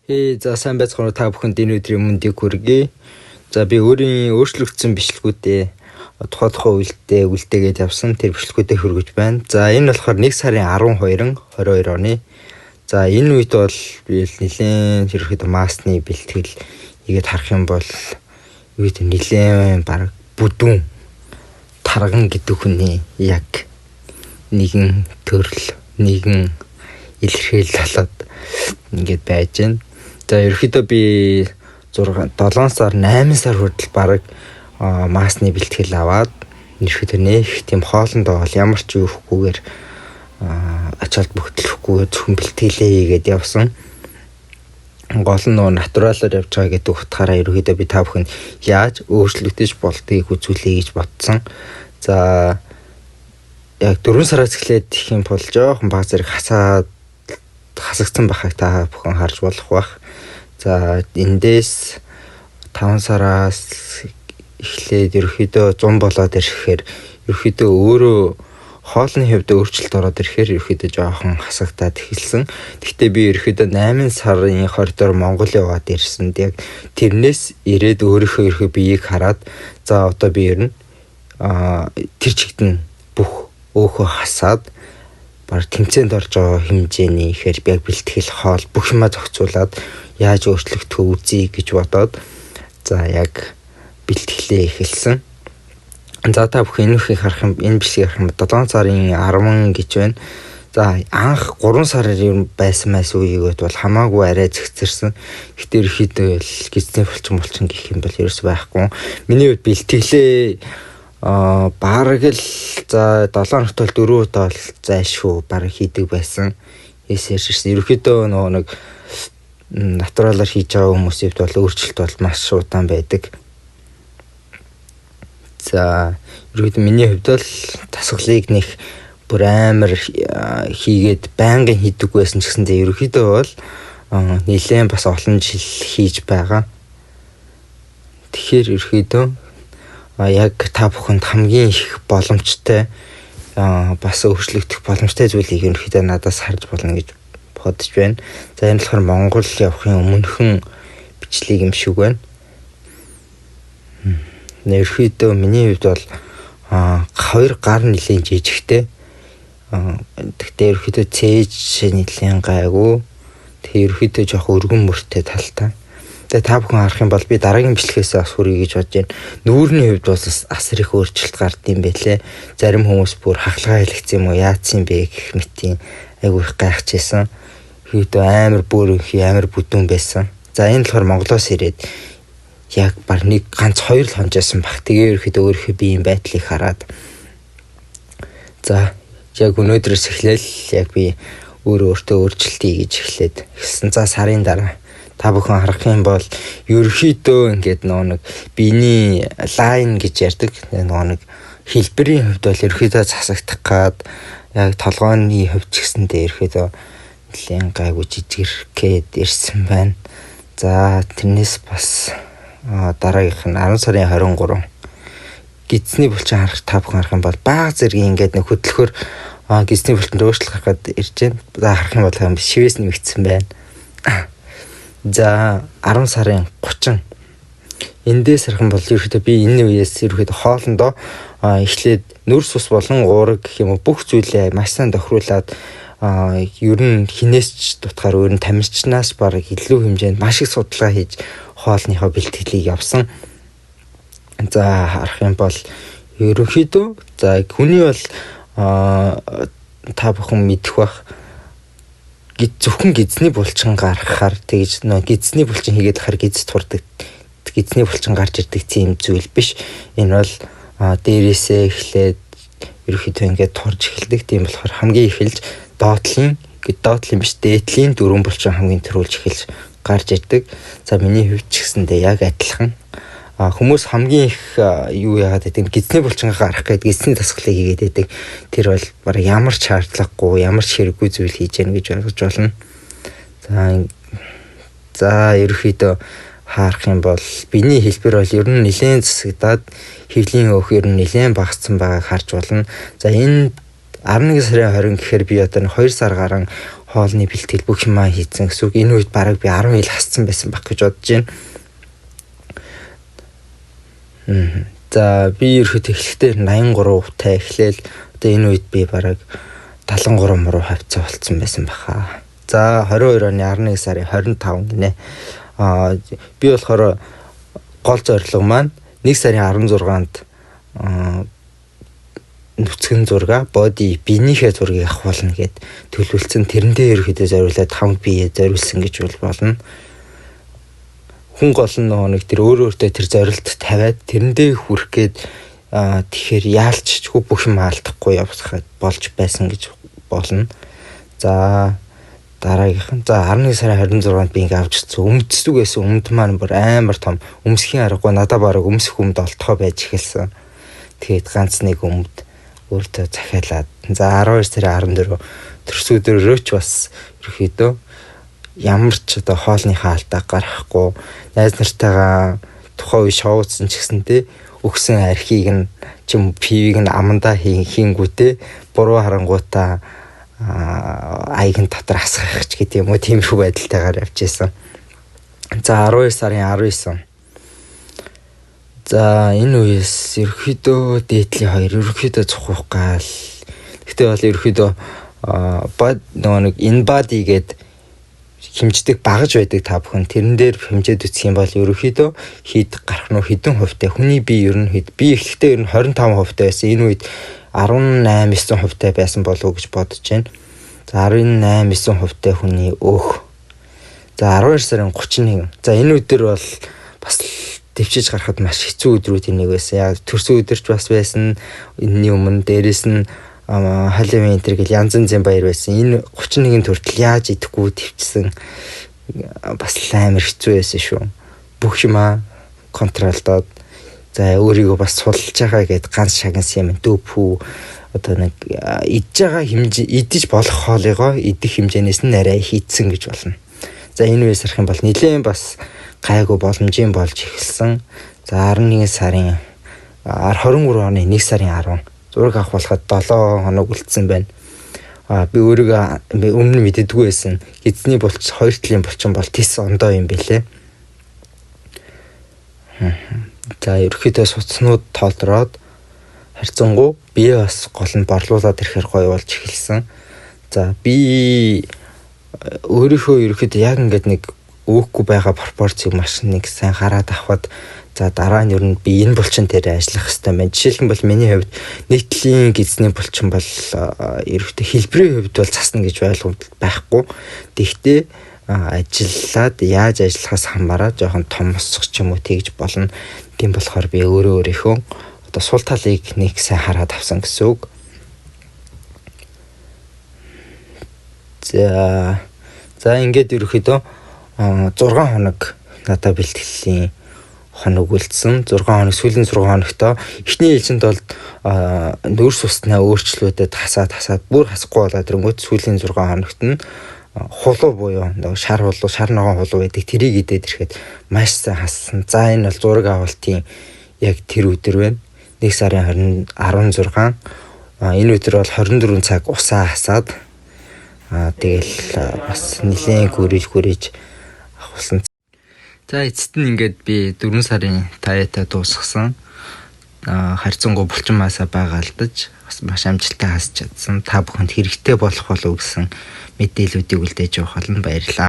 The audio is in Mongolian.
За сайн байцгаана та бүхэнд энэ өдрийн мэндийг хүргэе. За би өөрийн өөрчлөгдсөн бичлэгүүдээ тухай үлдээгээд явсан тэр бичлэгүүдээ хүргэж байна. За энэ болохоор 1 сарын 12-нд 22 оны. За энэ үед бол би нэлээд ерөөхдөө масны бэлтгэл игээд харах юм бол үед нэлээд баг бүдүүн тарган гэдэг хүний яг нэгэн төрөл нэгэн илэрхийлэл болоод ингээд байж байна. За ерөөхдөө би 7 сар 8 сар хүртэл баг масны бэлтгэл аваад ерөөхдөө нэх тийм хоолндоо бол ямар ч юу өгөхгүйгээр ачаалт бүгдлэхгүйгээр зөвхөн бэлтгэлээ хийгээд явсан. Гол нь натуралаар явж байгаа гэдэг утгаараа ерөөхдөө би та бүхэнд яаж өөрчлөгдөж болдгийг үзүүлэе гэж бодсон. За яг 4 сараас эхлээд их юм бол жоохон баг зэрэг хасагдсан байхыг та бүхэн харж болох бах. За эндээс 5 сараас эхлээд ерөөхдөө 100 болоод ирэхээр ерөөхдөө өөрөө хоолны хэвд өөрчлөлт ороод ирэхээр ерөөхдөө жоохон хасагдаад эхэлсэн. Гэхдээ би ерөөхдөө 8 сарын 20-нд Монгол яваад ирсэн. Яг тэрнээс ирээд өөрийнхөө ерөөхдөө биеийг хараад за одоо би ер нь тэр чигт нь бүх өөхөө хасаад баг тэмцээнд орж байгаа хэмжээний ихээр яг бэлтгэл хоол бүх юмаа зохицуулаад яаж өөрчлөгдөх үзье гэж бодоод за яг бэлтгэлээ эхэлсэн. За та бүхэн энэхийг харах юм энэ бичлэгийг харах юм 7 сарын 10 гэж байна. За анх 3 сараар юм байсан үеийгэд бол хамаагүй арай зэгцэрсэн. Гэхдээ ерөөхдөө гизний булчин гэх юм бол ерөөс байхгүй. Миний хувьд бэлтгэлээ бараг л за 7 хоногт бол 4 удаа бол зайшгүй бараг хийдэг байсан. Ерөөхдөө нэг натуралаар хийж байгаа хүмүүсийн хувьд бол өөрчлөлт бол маш удаан байдаг. За ерөөхдөө миний хувьд бол тасгалыг нэг бүр амар хийгээд байнгын хийдэг байсан ч гэсэндээ ерөөхдөө бол нэлээд бас олон жил хийж байгаа. Тэгэхээр ерөөхдөө яг та бүхэнд хамгийн их боломжтой бас өөрчлөгдөх боломжтой зүйлийг ерөөхдөө надаас харж болно гэж бодож байна. За энэ болохоор Монгол явахын өмнөхөн бичлэг юм шиг байна. Ерөөхдөө миний хувьд бол 2 гар нэлийн жижигтэй. Тэгтээ ерөөхдөө цээж нэлийн гайгүй. Тэгээ ерөөхдөө жоох өргөн мөртэй талтай. Тэгээ та бүхэн харах юм бол би дараагийн бичлэгээс бас хүргье гэж бодож байна. Нүүрний хувьд бас асар их өөрчлөлт гардыг байлээ. Зарим хүмүүс бүр хахалгаа хэлэгцсэн юм уу яатсан бэ гэх мэтийн айгүй их гайхажсэн. Ерөөхдөө амар амар бүдүүн байсан. За энэ болохоор Монголоос ирээд яг баг нэг ганц 2 л хонжсэн баг. Тэгээ ерөөхдөө өөрийнхөө биеийн байдлыг хараад за яг өнөөдрөөс эхлээл яг би өөртөө өөрчлөлт хийж эхлээд эхэлсэн. За сарын дараа та бүхэн харах юм бол ерөөхдөө ингээд нэг биений лайн гэж ярьдаг нэг хэлбэрийн хувьд бол ерөөхдөө засагдах гад яг толгойн хувьд ч гэсэндээ ерөөхдөө нэлээд гайгүй жижигэрхээд ирсэн байна. За тэрнээс бас дараагийнх нь 10 сарын 23 гидсний булчин харах та бүхэн харах юм бол баг зэргийн ингээд нэг хөдөлгөөр гидсний булчинд өөрчлөлт гаргаад ирж байна. За харах юм бол шивээс нэмэгдсэн байна. За 10 сарын 30 эндээс харах юм бол ерөөхдөө би энэ үеэс ерөөхдөө хоолндоо эхлээд нүрс ус болон уураг гэх юм уу бүх зүйлээ маш сайн тохируулад ер нь хинээс ч дутгаар өөр нь тамирчнаас баг илүү хэмжээнд маш их судалгаа хийж хоолныхоо бэлтгэлийг явсан. За харах юм бол ерөөхдөө за хүний бол та бүхэн мэдэх бах зөвхөн гидсний булчин гаргахаар тэгж гидсний булчин хийгээд хахаар гидс турдаг гидсний булчин гарч ирдэг тийм зүйл биш. Энэ бол дээрээсээ эхлээд ерөөхдөө ингээд турж эхэлдэг. Тийм болохоор хамгийн эхэлж доотлын биш дээдлийн 4 булчин хамгийн төрүүлж эхэлж гарч ирдэг. За миний хувьд ч гэсэндээ яг адилхан. Хүмүүс хамгийн их юу яагаад гэдэг гидсний булчингаа гарах гэдэг гидсний тасгалыг хийгээд байдаг. Тэр бол баг ямар ч шаардлагагүй, ямар ч хэрэггүй зүйл хийж яах гэж ойлгож болно. За ерөөхдөө харах юм бол биений хэлбэр бол ер нь нэлээд засагдаад хөвлийн өөх ер нь нэлээд багассан байгааг харж болно. За энэ 11 сарын 20 гэхээр би одоо 2 сар гарan хоолны бэлтгэл бүх юм хийцэн гэсэн үг. Энэ үед бараг би 10 жил хассан байсан баг гэж бодож байна. За би ерөөхдөө эхлэхдээ 83 хувьтай эхлээл одоо энэ үед би бараг 73 муу хавцаа болцсон байсан баха. За 22 оны 11 сарын 25 гинэ. Би болохоор гол зорилго маань 1 сарын 16-нд нүцгэн зурга боди биенийхээ зургийг авах болно гэд төлөвлөсөн. Тэрэндээ ерөөхдөө зориулаад 5 бие зориулсан гэж болно. Хүн гол нь нэг тэр өөртөө тэр зорилт тавиад тэрэндээ хүрэх гээд тэгэхээр яалчгүй бүх юм алдахгүй явах болж байсан гэж болно. За дараагийнх нь за 11 сарын 26-нд би ингээ авч ирсэн. Өмдсдүгээс өмд маань бүр амар том өмсхийн аргагүй надад бараг өмсөх өмд олтгоо байж эхэлсэн. Тэгээд ганц нэг өмд өөртөө захиалаад за 12 сарын 14 төрсөдөрөө ч бас ерөөхдөө ямар ч одоо хоолныхаа алдаа гарахгүй найз нартайгаа тухайн үе шоуцсан ч гэсэнтэй өгсөн архийг нь чим пивийг нь амандаа хийнгүүтээ буруу харангуудаа айгын дотор асгах ч гэдэг юм уу тиймэрхүү байдалтайгаар явж исэн. За 12 сарын 19 за энэ үеэс ерөөхдөө дээдлийн хоёр ерөөхдөө цухах гал. Гэтэ бол ерөөхдөө нэг InBody гээд хэмждэг багаж байдаг та бүхэн тэрэн дээр хэмжээд үсэх юм бол ерөөхдөө хэд гарах нь хэдэн хувьтай хүний бие ер нь би эхлэхдээ ер нь 25 хувьтай байсан. Энэ үед 18-9 хувьтай байсан болов уу гэж бодож байна. За 18-9 хувьтай хүний өөх. За 12 сарын 31. За энэ өдөр бол бас дэвчиж гарахад маш хэцүү өдрүүдийн нэг байсан. Яг төрсөн өдөрч бас байсан. Энэний өмнө дээрэс нь Халевин энтер гэл янз янзын баяр байсан. Энэ 31-ний хүртэл яаж идэхгүй төвчсөн бас амар хэцүү байсан шүү. Бүх юма контролдоод за өөрийгөө бас сулж байгаа гэд ганц шагнасан юм дөөпүү одоо нэг идж байгаа хэмжээ идэж болох хоолойгоо идэх хэмжээнээс нь арай хийцэн гэж болно. За энэ үеэс харах юм бол нэлээд бас гайгүй боломжийн болж эхэлсэн. За 11 сарын 23 оны 1 сарын 10 зураг авах болоход 7 хоног үлдсэн байна. Би өөрийгөө өмнө мэддэггүй байсан. Эзний булч 2 талын булчин бол тис ондоо юм бэлээ. За ерөөхдөө суцнууд тоолдроод харьцангуй би бас гол нь борлуулаад ирэхээр гоё болж эхэлсэн. За би өөрийнхөө ерөөхдөө яг ингээд нэг өөхгүй байгаа пропорцийг маш нэг сайн хараад авахад за дараа нь ер нь би энэ булчин дээр ажиллах хэрэгтэй байна. Жишээлх нь бол миний хувьд нийтлийн эзний булчин бол ерөөхдөө хэлбэрийн хувьд бол засна гэж ойлгомжтой байхгүй. Тэгтээ ажиллаад яаж ажиллахаас хамаараа жоохон том босгох ч юм уу тэгж болно. Тийм болохоор би өөрийнхөө одоо сул талыг нэг сайн хараад авсан гэсэн үг. За ингээд ерөөхдөө 6 хоног надад бэлтгэлийн хоног үлдсэн. 6 хоног сүүлийн 6 хоногтоо эхний ээлжинд бол нүүрс уснаа өөрчлөөдөд хасаад бүр хасахгүй болоод ирэнгүүт сүүлийн 6 хоногт нь хулуу буюу шар ногоон хулуу байдаг тэрийг идээд ирэхэд маш сайн хассан. За энэ бол зураг авалтын яг тэр өдөр байна. 1 сарын 16 энэ өдөр бол 24 цаг усаа хасаад тэгэл бас нэлээд хүрээж авахсан. За эцэст нь ингээд би 4 сарын таятаа дуусгасан. Харьцангуй булчин масаа байгаалдаж бас маш амжилттай хасч чадсан. Та бүхэнд хэрэгтэй болох болов уу гэсэн мэдээллүүдийг үлдээж явах болно. Баярлалаа.